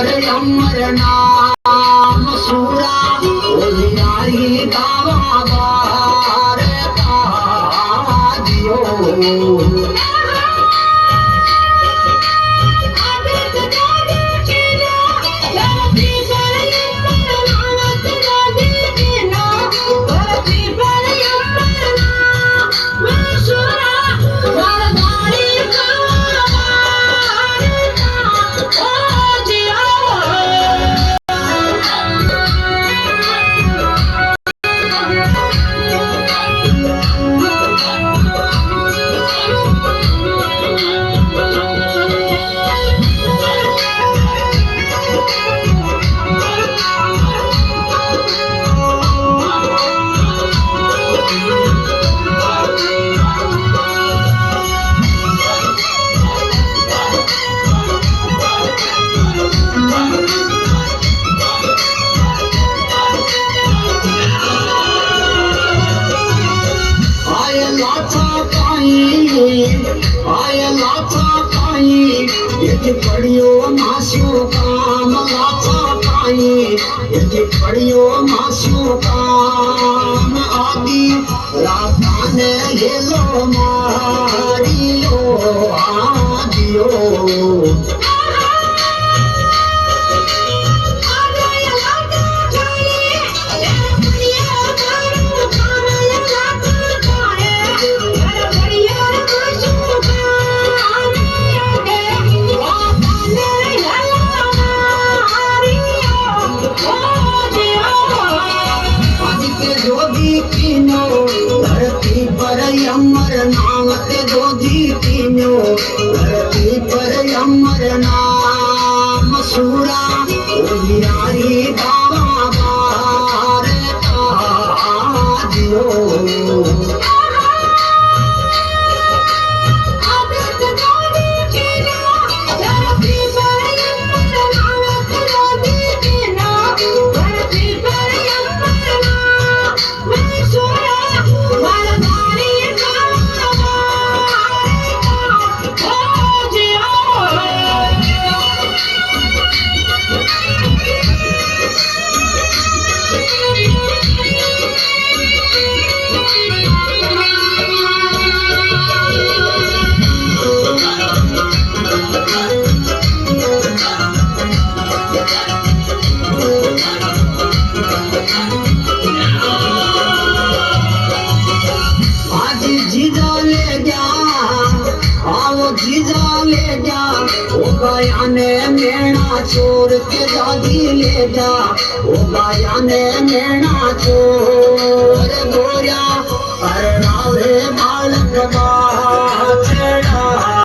पर अमर नाम सूरा उजियारी गावा बार का दियो आया लाथा पाई यदि पढ़ियो मास्यो काम लाथा पाई यदि पढ़ियो मास्यो काम आदि राता ने हेलो मारियो आदियो धरती पर अमर नाम ते जोधी तीनो धरती पर अमर नाम सूरा उजियारी गावा बार का दियो जीजा ले जा ओ गाया ने मेणा चोर के दादी ले जा ओ गाया ने मेणा चोर गोरिया पर रावे बालक बा